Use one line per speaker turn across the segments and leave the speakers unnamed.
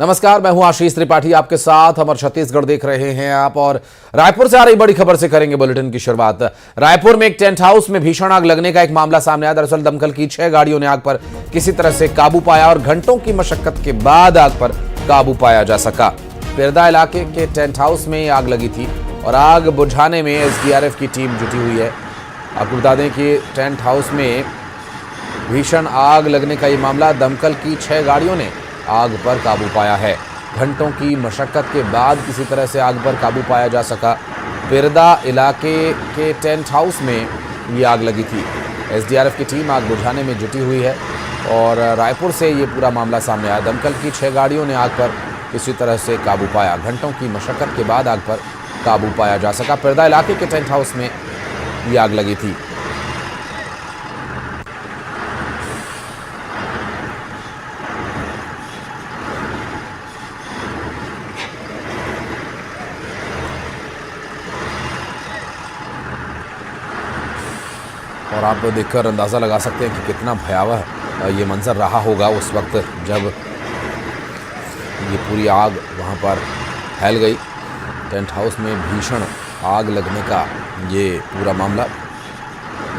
नमस्कार, मैं हूं आशीष त्रिपाठी आपके साथ। अमर छत्तीसगढ़ देख रहे हैं आप और रायपुर से आ रही बड़ी खबर से करेंगे बुलेटिन की शुरुआत। रायपुर में एक टेंट हाउस में भीषण आग लगने का एक मामला सामने आया। दरअसल दमकल की 6 गाड़ियों ने आग पर किसी तरह से काबू पाया और घंटों की मशक्कत के बाद आग पर काबू पाया जा सका। पिरदा इलाके के टेंट हाउस में आग लगी थी और आग बुझाने में एसडीआरएफ की टीम जुटी हुई है। आपको बता दें कि टेंट हाउस में भीषण आग लगने का ये मामला, दमकल की 6 गाड़ियों ने आग पर काबू पाया है। घंटों की मशक्कत के बाद किसी तरह से आग पर काबू पाया जा सका। पिरदा इलाके के टेंट हाउस में ये आग लगी थी। एसडीआरएफ की टीम आग बुझाने में जुटी हुई है और रायपुर से ये पूरा मामला सामने आया। दमकल की 6 गाड़ियों ने आग पर किसी तरह से काबू पाया। घंटों की मशक्कत के बाद आग पर काबू पाया जा सका। पिरदा इलाके के टेंट हाउस में ये आग लगी थी। और आप देखकर अंदाज़ा लगा सकते हैं कि कितना भयावह ये मंजर रहा होगा उस वक्त जब ये पूरी आग वहाँ पर फैल गई। टेंट हाउस में भीषण आग लगने का ये पूरा मामला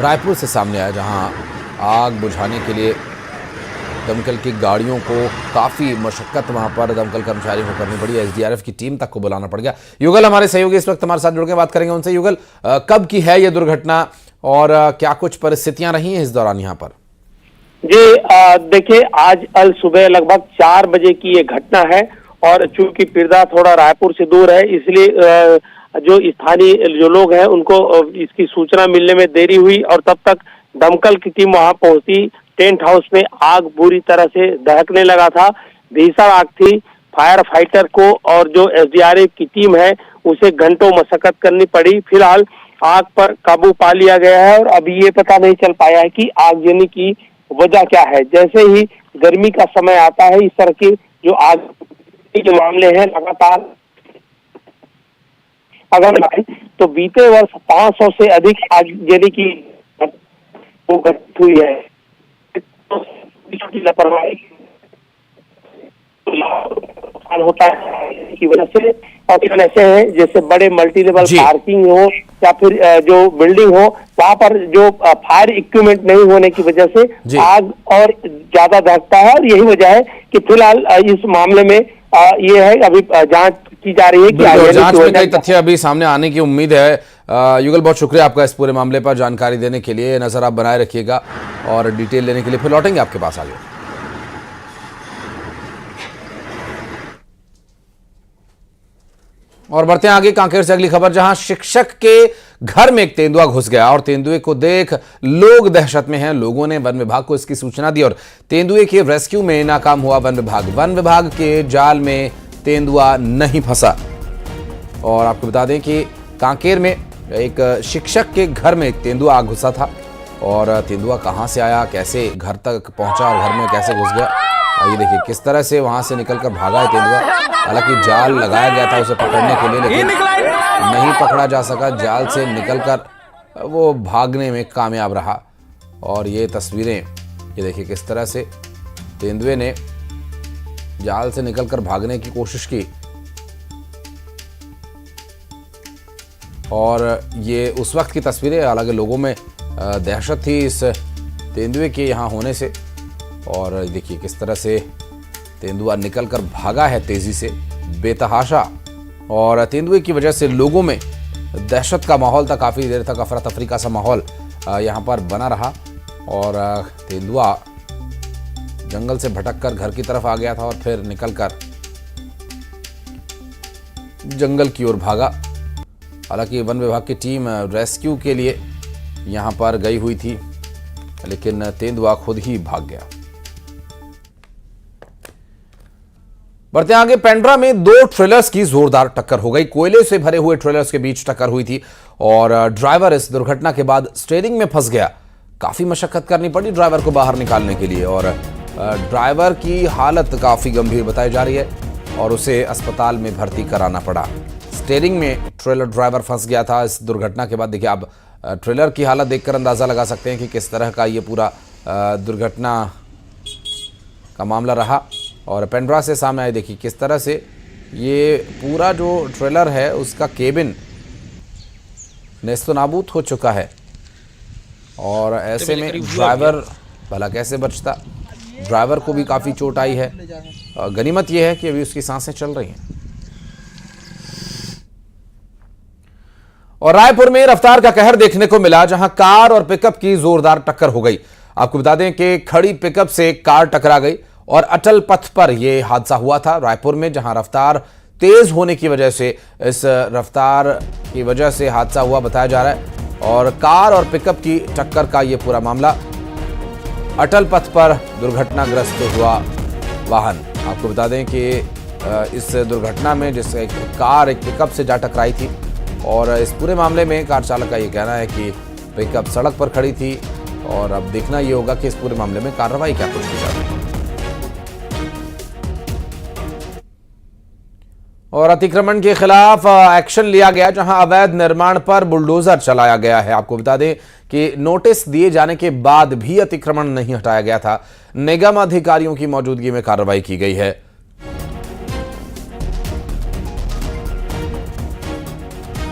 रायपुर से सामने आया, जहाँ आग बुझाने के लिए दमकल की गाड़ियों को काफ़ी मशक्कत वहाँ पर दमकल कर्मचारियों को करनी पड़ी। एसडीआरएफ की टीम तक को बुलाना पड़ गया। युगल हमारे सहयोगी इस वक्त हमारे साथ जुड़ के बात करेंगे उनसे। युगल, कब की है ये दुर्घटना और क्या कुछ परिस्थितियां रही हैं इस दौरान यहाँ पर?
जी देखिए, आज अल सुबह लगभग 4 बजे की ये घटना है और चूंकि पिरदा थोड़ा रायपुर से दूर है, इसलिए जो स्थानीय जो लोग हैं उनको इसकी सूचना मिलने में देरी हुई और तब तक दमकल की टीम वहां पहुंची। टेंट हाउस में आग बुरी तरह से दहकने लगा था। भीषण आग थी। फायर फाइटर को और जो एसडीआरएफ की टीम है उसे घंटों मशक्कत करनी पड़ी। फिलहाल आग पर काबू पा लिया गया है और अभी ये पता नहीं चल पाया है कि आगजनी की वजह क्या है। जैसे ही गर्मी का समय आता है, इस तरह की जो आग के मामले हैं लगातार अगर तो बीते वर्ष 500 से अधिक आगजनी की वो घटित हुई है। लापरवाही होता है की वजह से, और ऐसे हैं जैसे बड़े मल्टी लेवल पार्किंग हो या फिर जो बिल्डिंग हो, वहां पर जो फायर इक्विपमेंट नहीं होने की वजह से आग और ज्यादा दहकता है। और यही वजह है कि फिलहाल इस मामले में ये है अभी जांच की जा रही है कि
जांच में कई तथ्य अभी सामने आने की उम्मीद है। युगल, बहुत शुक्रिया आपका इस पूरे मामले पर जानकारी देने के लिए। नजर आप बनाए रखिएगा और डिटेल लेने के लिए फिर लौटेंगे आपके पास आगे। और बढ़ते हैं आगे कांकेर से अगली खबर, जहां शिक्षक के घर में एक तेंदुआ घुस गया और तेंदुए को देख लोग दहशत में हैं। लोगों ने वन विभाग को इसकी सूचना दी और तेंदुए के रेस्क्यू में नाकाम हुआ वन विभाग। वन विभाग के जाल में तेंदुआ नहीं फंसा। और आपको बता दें कि कांकेर में एक शिक्षक के घर में एक तेंदुआ घुसा था और तेंदुआ कहां से आया, कैसे घर तक पहुंचा और घर में कैसे घुस गया, ये देखिए किस तरह से वहां से निकलकर भागा है तेंदुआ। हालांकि जाल लगाया गया था उसे पकड़ने के लिए, लेकिन नहीं पकड़ा जा सका। जाल से निकलकर वो भागने में कामयाब रहा। और ये तस्वीरें ये देखिए किस तरह से तेंदुए ने जाल से निकलकर भागने की कोशिश की। और ये उस वक्त की तस्वीरें, हालांकि लोगों में दहशत थी इस तेंदुए के यहाँ होने से। और देखिए किस तरह से तेंदुआ निकलकर भागा है तेजी से, बेतहाशा। और तेंदुए की वजह से लोगों में दहशत का माहौल था। काफ़ी देर तक अफरा तफरी का सा माहौल यहाँ पर बना रहा और तेंदुआ जंगल से भटककर घर की तरफ आ गया था और फिर निकलकर जंगल की ओर भागा। हालांकि वन विभाग की टीम रेस्क्यू के लिए यहाँ पर गई हुई थी, लेकिन तेंदुआ खुद ही भाग गया। बढ़ते आगे, पेंड्रा में 2 ट्रेलर्स की जोरदार टक्कर हो गई। कोयले से भरे हुए ट्रेलर्स के बीच टक्कर हुई थी और ड्राइवर इस दुर्घटना के बाद स्टीयरिंग में फंस गया। काफी मशक्कत करनी पड़ी ड्राइवर को बाहर निकालने के लिए और ड्राइवर की हालत काफी गंभीर बताई जा रही है और उसे अस्पताल में भर्ती कराना पड़ा। स्टीयरिंग में ट्रेलर ड्राइवर फंस गया था इस दुर्घटना के बाद। देखिए आप ट्रेलर की हालत देखकर अंदाजा लगा सकते हैं कि किस तरह का ये पूरा दुर्घटना का मामला रहा। और पेंड्रा से सामने आए, देखिए किस तरह से ये पूरा जो ट्रेलर है उसका केबिन नेस्तनाबूद हो चुका है। और ऐसे में ड्राइवर भला कैसे बचता, ड्राइवर को भी काफ़ी चोट आई है। गनीमत यह है कि अभी उसकी सांसें चल रही हैं। और रायपुर में रफ्तार का कहर देखने को मिला, जहां कार और पिकअप की जोरदार टक्कर हो गई। आपको बता दें कि खड़ी पिकअप से कार टकरा गई और अटल पथ पर यह हादसा हुआ था रायपुर में, जहां रफ्तार तेज होने की वजह से इस रफ्तार की वजह से हादसा हुआ बताया जा रहा है। और कार और पिकअप की टक्कर का यह पूरा मामला, अटल पथ पर दुर्घटनाग्रस्त हुआ वाहन। आपको बता दें कि इस दुर्घटना में जिस एक कार एक पिकअप से जा टकराई थी और इस पूरे मामले में कार चालक का ये कहना है कि पिकअप सड़क पर खड़ी थी और अब देखना ये होगा कि इस पूरे मामले में कार्रवाई क्या कुछ की जाती है। और अतिक्रमण के खिलाफ एक्शन लिया गया, जहां अवैध निर्माण पर बुलडोजर चलाया गया है। आपको बता दें कि नोटिस दिए जाने के बाद भी अतिक्रमण नहीं हटाया गया था। निगम अधिकारियों की मौजूदगी में कार्रवाई की गई है।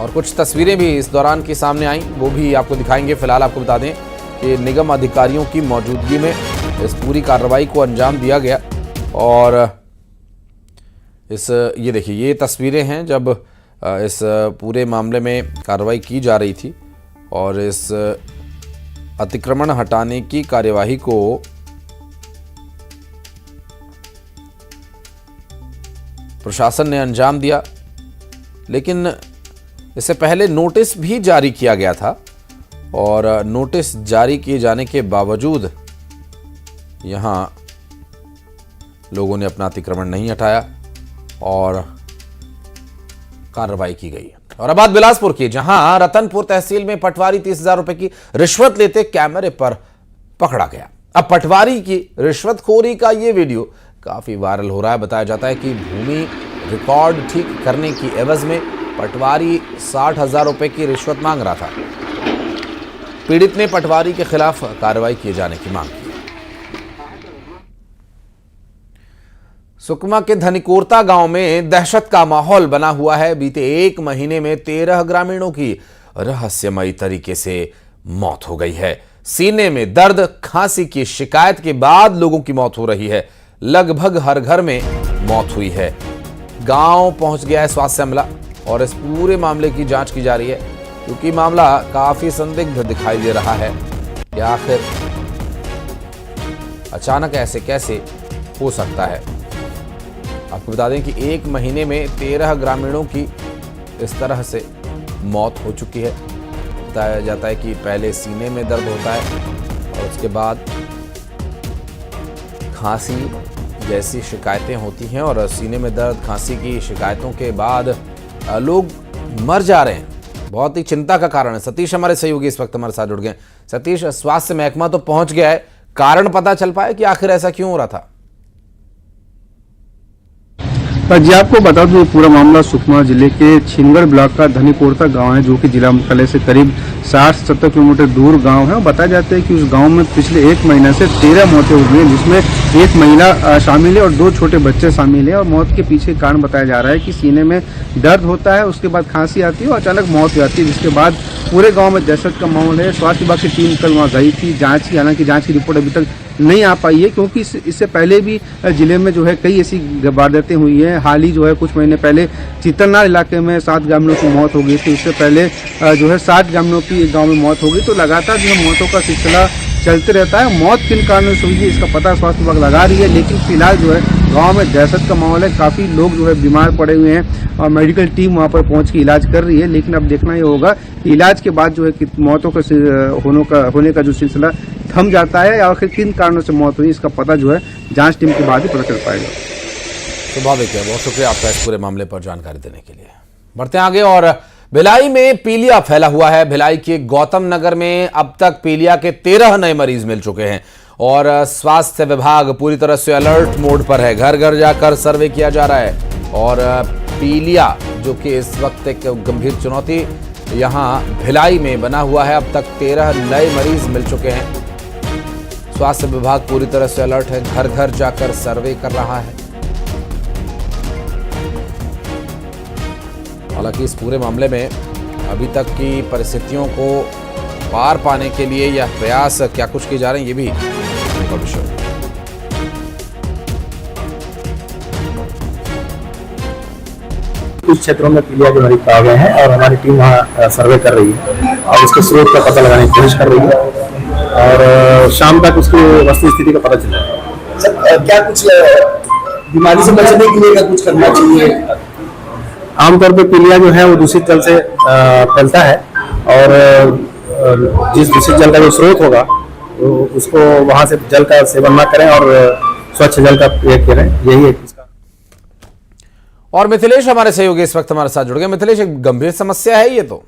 और कुछ तस्वीरें भी इस दौरान की सामने आई, वो भी आपको दिखाएंगे। फिलहाल आपको बता दें कि निगम अधिकारियों की मौजूदगी में इस पूरी कार्रवाई को अंजाम दिया गया। और ये देखिए, ये तस्वीरें हैं जब इस पूरे मामले में कार्रवाई की जा रही थी और इस अतिक्रमण हटाने की कार्यवाही को प्रशासन ने अंजाम दिया। लेकिन इससे पहले नोटिस भी जारी किया गया था और नोटिस जारी किए जाने के बावजूद यहां लोगों ने अपना अतिक्रमण नहीं हटाया और कार्रवाई की गई। और अब बात बिलासपुर की, जहां रतनपुर तहसील में पटवारी 30,000 रुपए की रिश्वत लेते कैमरे पर पकड़ा गया। अब पटवारी की रिश्वतखोरी का यह वीडियो काफी वायरल हो रहा है। बताया जाता है कि भूमि रिकॉर्ड ठीक करने की एवज में पटवारी 60,000 रुपए की रिश्वत मांग रहा था। पीड़ित ने पटवारी के खिलाफ कार्रवाई किए जाने की मांग की। सुकमा के धनिकोरता गांव में दहशत का माहौल बना हुआ है। बीते 1 महीने में 13 ग्रामीणों की रहस्यमयी तरीके से मौत हो गई है। सीने में दर्द, खांसी की शिकायत के बाद लोगों की मौत हो रही है। लगभग हर घर में मौत हुई है। गांव पहुंच गया है स्वास्थ्य अमला और इस पूरे मामले की जांच की जा रही है, क्योंकि मामला काफी संदिग्ध दिखाई दे रहा है कि आखिर अचानक ऐसे कैसे हो सकता है। आपको बता दें कि 1 महीने में 13 ग्रामीणों की इस तरह से मौत हो चुकी है। बताया जाता है कि पहले सीने में दर्द होता है और उसके बाद खांसी जैसी शिकायतें होती हैं और सीने में दर्द, खांसी की शिकायतों के बाद लोग मर जा रहे हैं। बहुत ही चिंता का कारण है। सतीश हमारे सहयोगी इस वक्त हमारे साथ जुड़ गए। सतीश, स्वास्थ्य महकमा तो पहुंच गया है, कारण पता चल पाया कि आखिर ऐसा क्यों हो रहा था?
जी, आपको बता दूं पूरा मामला सुकमा जिले के छिंगड़ ब्लॉक का धनिकोरता गांव है, जो कि जिला मुख्यालय से करीब 60-70 किलोमीटर दूर गांव है। और बताया जाता है कि उस गांव में पिछले 1 महीने से 13 मौतें हुई हैं, जिसमें एक महिला शामिल है और 2 छोटे बच्चे शामिल हैं। और मौत के पीछे कारण बताया जा रहा है कि सीने में दर्द होता है, उसके बाद खांसी आती है और अचानक मौत हो जाती है, जिसके बाद पूरे गाँव में दहशत का माहौल है। स्वास्थ्य विभाग की टीम कल वहाँ गई थी जाँच की, हालांकि जाँच की रिपोर्ट अभी तक नहीं आ पाई है, क्योंकि इससे पहले भी जिले में जो है कई ऐसी वारदातें हुई हैं। हाल ही जो है कुछ महीने पहले चितरनार इलाके में 7 ग्रामीणों की मौत हो गई थी। इससे पहले जो है 60 ग्रामीणों की एक गांव में मौत हो गई। तो लगातार जो है मौतों का सिलसिला चलते रहता है। मौत किन कारणों से हुई है इसका पता स्वास्थ्य विभाग लगा रही है, लेकिन फिलहाल जो है गांव में दहशत का माहौल है। काफी लोग जो है बीमार पड़े हुए हैं और मेडिकल टीम वहां पर पहुंच के इलाज कर रही है। लेकिन अब देखना ये होगा कि इलाज के बाद जो है मौतों का होने का जो सिलसिला थम जाता है या आखिर किन कारणों से मौत हुई, इसका पता जो है जांच टीम के बाद ही पता चल पाएगा।
स्वाभाविक है। बहुत शुक्रिया आपका इस पूरे मामले पर जानकारी देने के लिए। बढ़ते हैं आगे। और भिलाई में पीलिया फैला हुआ है। भिलाई के गौतम नगर में अब तक पीलिया के 13 नए मरीज मिल चुके हैं और स्वास्थ्य विभाग पूरी तरह से अलर्ट मोड पर है। घर घर जाकर सर्वे किया जा रहा है और पीलिया, जो कि इस वक्त एक गंभीर चुनौती यहां भिलाई में बना हुआ है, अब तक 13 नए मरीज मिल चुके हैं। स्वास्थ्य विभाग पूरी तरह से अलर्ट है, घर घर जाकर सर्वे कर रहा है। हालांकि इस पूरे मामले में अभी तक की परिस्थितियों को पार पाने के लिए यह प्रयास क्या कुछ किए जा रहे हैं, ये भी देखने का विषय है।
कुछ क्षेत्रों में पीलिया बीमारी पाए गए हैं और हमारी टीम वहाँ सर्वे कर रही है और उसके स्रोत का पता लगाने की कोशिश कर रही है और शाम तक उसकी वस्तु स्थिति का पता चलेगा।
सर क्या कुछ बीमारी से बचने के लिए क्या कुछ करना चाहिए?
आमतौर पर पीलिया जो है वो दूषित जल से फैलता है और जिस दूषित जल का जो स्रोत होगा तो उसको वहाँ से जल का सेवन न करें और स्वच्छ जल का प्रयोग करें, यही है इसका।
और मिथिलेश हमारे सहयोगी इस वक्त हमारे साथ जुड़ गए। मिथिलेश, एक गंभीर समस्या है ये तो।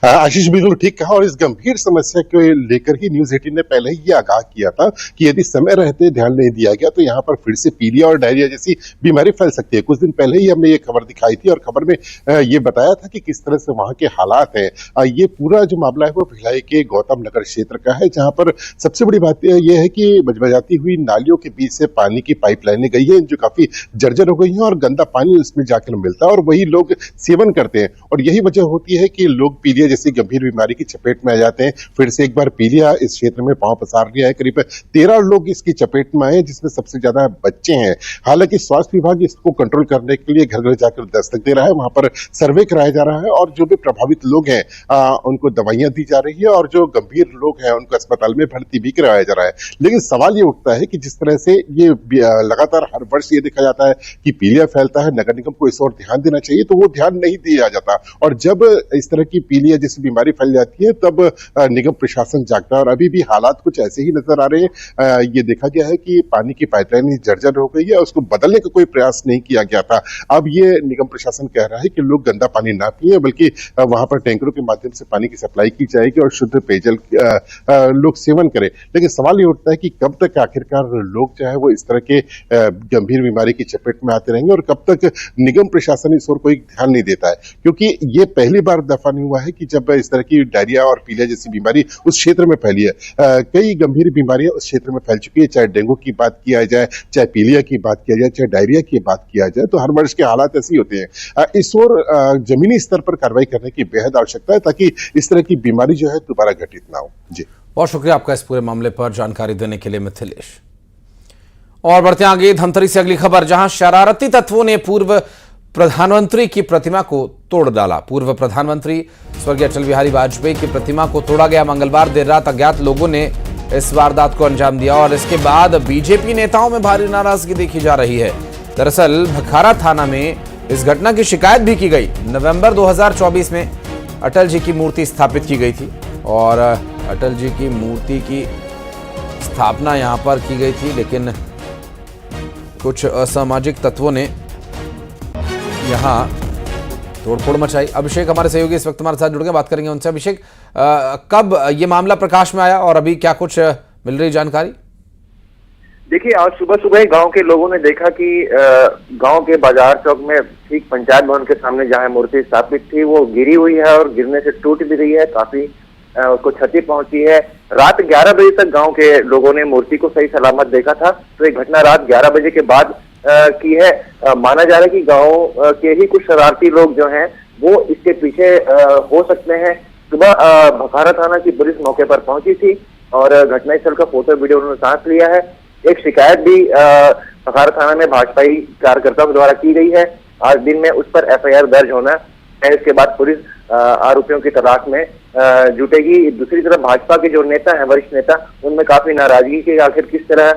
आशीष बिल्कुल ठीक कहा और इस गंभीर समस्या को लेकर ही न्यूज 18 ने पहले ही आगाह किया था कि यदि समय रहते ध्यान नहीं दिया गया तो यहाँ पर फिर से पीलिया और डायरिया जैसी बीमारी फैल सकती है। कुछ दिन पहले ही हमने ये खबर दिखाई थी और खबर में ये बताया था कि किस तरह से वहां के हालात हैं। ये पूरा जो मामला है वो भिलाई के गौतम नगर क्षेत्र का है, जहां पर सबसे बड़ी बात यह है कि बजबजाती हुई नालियों के बीच से पानी की पाइपलाइनें गई है जो काफी जर्जर हो गई है और गंदा पानी उसमें जाकर मिलता है और वही लोग सेवन करते हैं और यही वजह होती है कि लोग पीलिया जैसी गंभीर बीमारी की चपेट में आ जाते हैं। फिर से एक बार पीलिया इस क्षेत्र में पांव पसार लिया है। करीब 13 लोग इसकी चपेट में आए जिसमें सबसे ज्यादा बच्चे हैं। हालांकि स्वास्थ्य विभाग इसको कंट्रोल करने के लिए घर घर जाकर दस्तक दे रहा है, वहां पर सर्वे कराया जा रहा है और जो भी प्रभावित लोग हैं उनको दवाइयां दी जा रही है और जो गंभीर लोग हैं उनको अस्पताल में भर्ती भी कराया जा रहा है। लेकिन सवाल ये उठता है कि जिस तरह से ये लगातार हर वर्ष ये देखा जाता है कि पीलिया फैलता है, नगर निगम को इस ओर ध्यान देना चाहिए तो वो ध्यान नहीं दिया जाता और जब इस तरह की पीलिया जैसी बीमारी फैल जाती है तब निगम प्रशासन जागता है और अभी भी हालात कुछ ऐसे ही नजर आ रहे हैं। ये देखा गया है कि पानी की पाइपलाइन जर्जर हो गई है, उसको बदलने का कोई प्रयास नहीं किया गया था। अब ये निगम प्रशासन कह रहा है कि लोग गंदा पानी ना पिए बल्कि वहां पर टैंकरों के माध्यम से पानी की सप्लाई की जाएगी और शुद्ध पेयजल लोग सेवन करें। लेकिन सवाल ये उठता है कि कब तक आखिरकार लोग जो है वो इस तरह के गंभीर बीमारी की चपेट में आते रहेंगे और कब तक निगम प्रशासन इस ओर कोई ध्यान नहीं देता है, क्योंकि ये पहली बार दफा नहीं हुआ है कि जब इस तरह की डायरिया और पीलिया जैसी बीमारी उस क्षेत्र में फैली है। कई गंभीर बीमारियां उस क्षेत्र में फैल चुकी है, चाहे डेंगू की बात किया जाए, चाहे पीलिया की बात किया जाए, चाहे डायरिया की बात किया जाए, तो हर वर्ष के हालात ऐसे ही होते हैं। इस ओर जमीनी स्तर पर कार्रवाई करने की बेहद आवश्यकता है ताकि इस तरह की बीमारी जो है दोबारा घटित ना हो। जी,
बहुत शुक्रिया आपका इस पूरे मामले पर जानकारी देने के लिए मिथिलेश। और बढ़ते आगे धमतरी से अगली खबर, जहां शरारती तत्वों ने पूर्व प्रधानमंत्री की प्रतिमा को तोड़ डाला। पूर्व प्रधानमंत्री स्वर्गीय अटल बिहारी वाजपेयी की प्रतिमा को तोड़ा गया। मंगलवार देर रात अज्ञात लोगों ने इस वारदात को अंजाम दिया और इसके बाद बीजेपी नेताओं में भारी नाराजगी देखी जा रही है। दरअसल भखारा थाना में इस घटना की शिकायत भी की गई। नवंबर 2024 में अटल जी की मूर्ति स्थापित की गई थी और अटल जी की मूर्ति की स्थापना यहां पर की गई थी, लेकिन कुछ असामाजिक तत्वों ने यहां तोड़फोड़ मचाई। अभिषेक हमारे सहयोगी इस वक्त हमारे साथ जुड़ गए, बात करेंगे उनसे। अभिषेक, कब ये मामला प्रकाश में आया और अभी क्या कुछ मिल रही जानकारी?
देखिए, आज सुबह सुबह गांव के लोगों ने देखा कि गांव के बाजार चौक में ठीक पंचायत भवन के सामने जहां मूर्ति स्थापित थी वो गिरी हुई है और गिरने से टूट भी रही है, काफी उसको क्षति पहुंची है। रात 11 बजे तक गांव के लोगों ने मूर्ति को सही सलामत देखा था। तो ये घटना रात 11 बजे के बाद की है। माना जा रहा है कि गांव के ही कुछ शरारती लोग जो हैं वो इसके पीछे हो सकते हैं। सुबह भखारा थाना की पुलिस मौके पर पहुंची थी और घटनास्थल का फोटो वीडियो उन्होंने साथ लिया है। एक शिकायत भी भखारा थाना में भाजपाई कार्यकर्ताओं द्वारा की गई है। आज दिन में उस पर FIR दर्ज होना है। इसके बाद पुलिस आरोपियों की तलाश में जुटेगी। दूसरी तरफ भाजपा के जो नेता हैं, वरिष्ठ नेता, उनमें काफी नाराजगी की आखिर किस तरह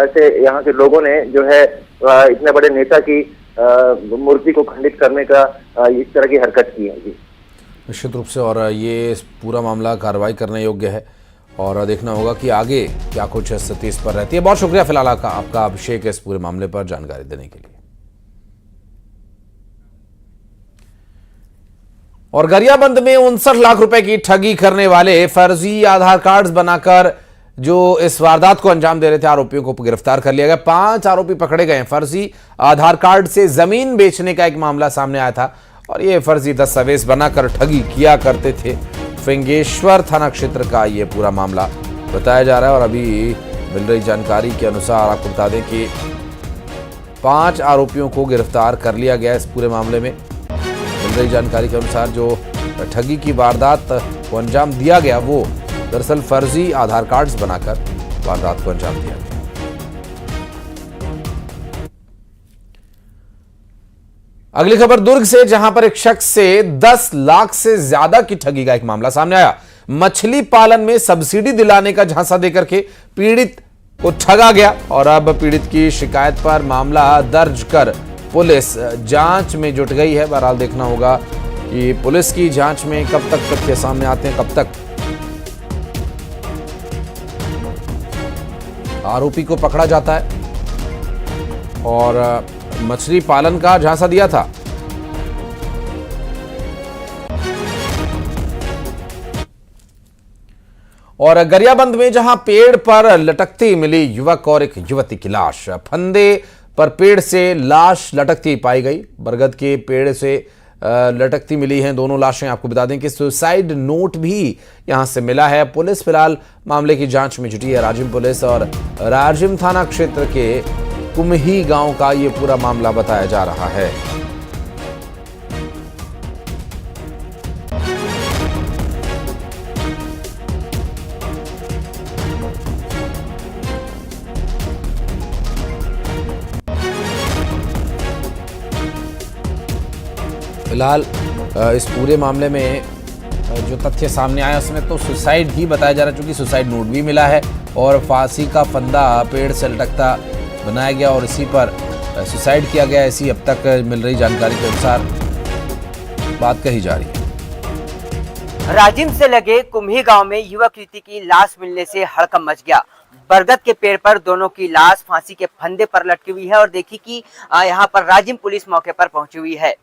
से यहाँ के लोगों ने जो है इतने बड़े नेता की मूर्ति को खंडित करने का इस तरह की हरकत की है। जी,
निश्चित रूप से, और ये पूरा मामला कार्रवाई करने योग्य है और देखना होगा कि आगे क्या कुछ स्थिति इस पर रहती है। बहुत शुक्रिया फिलहाल आपका अभिषेक इस पूरे मामले पर जानकारी देने के लिए। और गरियाबंद में 59 लाख रुपए की ठगी करने वाले फर्जी आधार कार्ड बनाकर जो इस वारदात को अंजाम दे रहे थे आरोपियों को गिरफ्तार कर लिया गया। 5 आरोपी पकड़े गए। फर्जी आधार कार्ड से जमीन बेचने का एक मामला सामने आया था और ये फर्जी दस्तावेज बनाकर ठगी किया करते थे। फिंगेश्वर थाना क्षेत्र का ये पूरा मामला बताया जा रहा है और अभी मिल रही जानकारी के अनुसार आपको बता दें कि 5 आरोपियों को गिरफ्तार कर लिया गया इस पूरे मामले में। मिल रही जानकारी के अनुसार जो ठगी की वारदात को अंजाम दिया गया वो दरअसल फर्जी आधार कार्ड्स बनाकर वारदात को अंजाम दिया गया। अगली खबर दुर्ग से, जहां पर एक शख्स से 10 लाख से ज्यादा की ठगी का एक मामला सामने आया। मछली पालन में सब्सिडी दिलाने का झांसा देकर के पीड़ित को ठगा गया और अब पीड़ित की शिकायत पर मामला दर्ज कर पुलिस जांच में जुट गई है। बहरहाल देखना होगा कि पुलिस की जांच में कब तक तथ्य सामने आते हैं, कब तक आरोपी को पकड़ा जाता है। और मछली पालन का झांसा दिया था। और गरियाबंद में जहां पेड़ पर लटकती मिली युवक और एक युवती की लाश। फंदे पर पेड़ से लाश लटकती पाई गई। बरगद के पेड़ से लटकती मिली हैं दोनों लाशें। आपको बता दें कि सुसाइड नोट भी यहां से मिला है। पुलिस फिलहाल मामले की जांच में जुटी है। राजिम पुलिस और राजिम थाना क्षेत्र के कुम्ही गांव का ये पूरा मामला बताया जा रहा है। फिलहाल इस पूरे मामले में जो तथ्य सामने आया उसमें तो सुसाइड ही बताया जा रहा है, क्योंकि सुसाइड नोट भी मिला है और फांसी का फंदा पेड़ से लटकता बनाया गया और इसी पर सुसाइड किया गया। ऐसी अब तक मिल रही जानकारी के अनुसार बात कही जा रही है।
राजिम से लगे कुम्ही गांव में युवक युवती की लाश मिलने से हड़कंप मच गया। बरगद के पेड़ पर दोनों की लाश फांसी के फंदे पर लटकी हुई है और देखिए कि यहाँ पर राजिम पुलिस मौके पर पहुंची हुई है।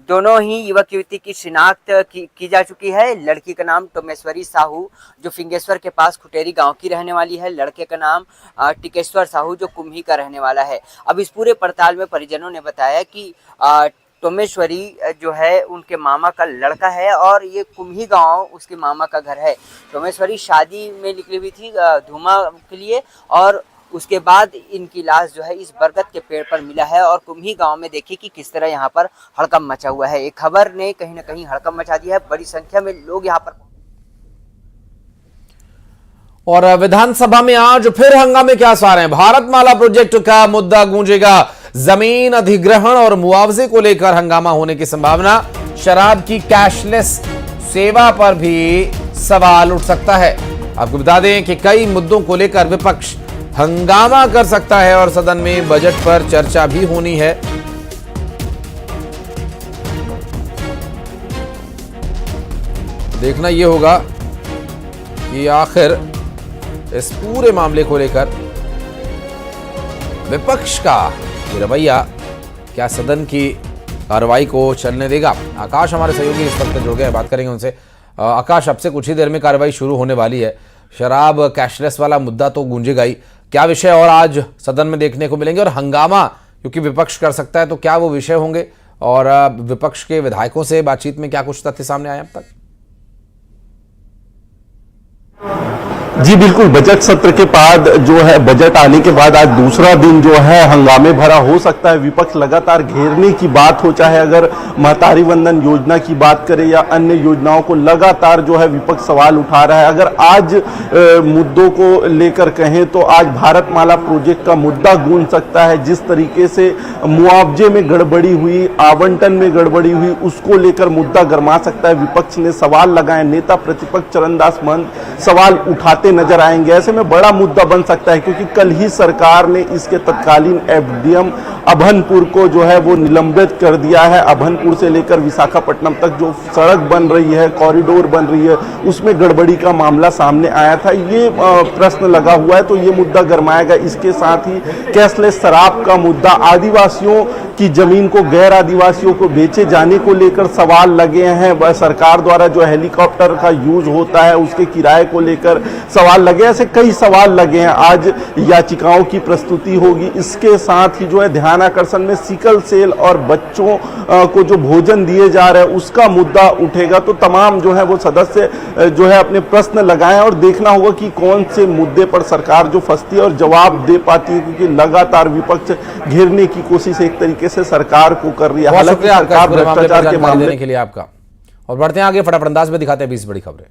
दोनों ही युवक युवती की शिनाख्त की जा चुकी है। लड़की का नाम टोमेश्वरी साहू जो फिंगेश्वर के पास खुटेरी गांव की रहने वाली है। लड़के का नाम टिकेश्वर साहू जो कुम्ही का रहने वाला है। अब इस पूरे पड़ताल में परिजनों ने बताया कि टोमेश्वरी जो है उनके मामा का लड़का है और ये कुम्ही गांव उसके मामा का घर है। टोमेश्वरी शादी में निकली हुई थी धूमा के लिए और उसके बाद इनकी लाश जो है इस बरगद के पेड़ पर मिला है। और कुम्ही गांव में देखिए कि किस तरह यहाँ पर हड़कंप मचा हुआ है। एक खबर ने कहीं ना कहीं हड़कंप मचा दिया है। बड़ी संख्या में लोग यहाँ पर।
और विधानसभा में आज फिर हंगामे के आसार हैं। भारतमाला प्रोजेक्ट का मुद्दा गूंजेगा। जमीन अधिग्रहण और मुआवजे को लेकर हंगामा होने की संभावना। शराब की कैशलेस सेवा पर भी सवाल उठ सकता है। आपको बता दें कि कई मुद्दों को लेकर विपक्ष हंगामा कर सकता है और सदन में बजट पर चर्चा भी होनी है। देखना यह होगा कि आखिर इस पूरे मामले को लेकर विपक्ष का ये रवैया क्या सदन की कार्रवाई को चलने देगा। आकाश हमारे सहयोगी इस वक्त जुड़ गए, बात करेंगे उनसे। आकाश, अब से कुछ ही देर में कार्रवाई शुरू होने वाली है। शराब कैशलेस वाला मुद्दा तो गूंजेगा ही, क्या विषय और आज सदन में देखने को मिलेंगे? और हंगामा क्योंकि विपक्ष कर सकता है तो क्या वो विषय होंगे? और विपक्ष के विधायकों से बातचीत में क्या कुछ तथ्य सामने आए अब तक?
जी बिल्कुल, बजट सत्र के बाद जो है बजट आने के बाद आज दूसरा दिन जो है हंगामे भरा हो सकता है। विपक्ष लगातार घेरने की बात हो, चाहे अगर महतारी वंदन योजना की बात करें या अन्य योजनाओं को लगातार जो है विपक्ष सवाल उठा रहा है। अगर आज मुद्दों को लेकर कहें तो आज भारतमाला प्रोजेक्ट का मुद्दा गूंज सकता है। जिस तरीके से मुआवजे में गड़बड़ी हुई, आवंटन में गड़बड़ी हुई, उसको लेकर मुद्दा गरमा सकता है। विपक्ष ने सवाल लगाए, नेता प्रतिपक्ष चरणदास महंत सवाल उठाते नजर आएंगे। ऐसे में बड़ा मुद्दा बन सकता है क्योंकि कल ही सरकार ने इसके तत्कालीन एफडीएम अभनपुर को जो है वो निलंबित कर दिया है। अभनपुर से लेकर विशाखापट्टनम तक जो सड़क बन रही है, कॉरिडोर बन रही है, उसमें गड़बड़ी का मामला सामने आया था। ये प्रश्न लगा हुआ है तो ये मुद्दा गरमाएगा। इसके साथ ही कैशलेस शराब का मुद्दा, आदिवासियों की जमीन को गैर आदिवासियों को बेचे जाने को लेकर सवाल लगे हैं। सरकार द्वारा जो हेलीकॉप्टर का यूज होता है उसके किराए को लेकर सवाल लगे, ऐसे कई सवाल लगे हैं। आज याचिकाओं की प्रस्तुति होगी, इसके साथ ही जो है ध्यान आकर्षण में सिकल सेल और बच्चों को जो भोजन दिए जा रहे हैं उसका मुद्दा उठेगा। तो तमाम जो है वो सदस्य जो है अपने प्रश्न लगाएं और देखना होगा कि कौन से मुद्दे पर सरकार जो फंसती है और जवाब दे पाती है, क्योंकि लगातार विपक्ष घेरने की कोशिश एक तरीके से सरकार को कर रही है।
हालांकि सरकार भ्रष्टाचार के मामले के लिए आपका। और बढ़ते हैं आगे, फटाफट अंदाज में दिखाते हैं 20 बड़ी खबरें।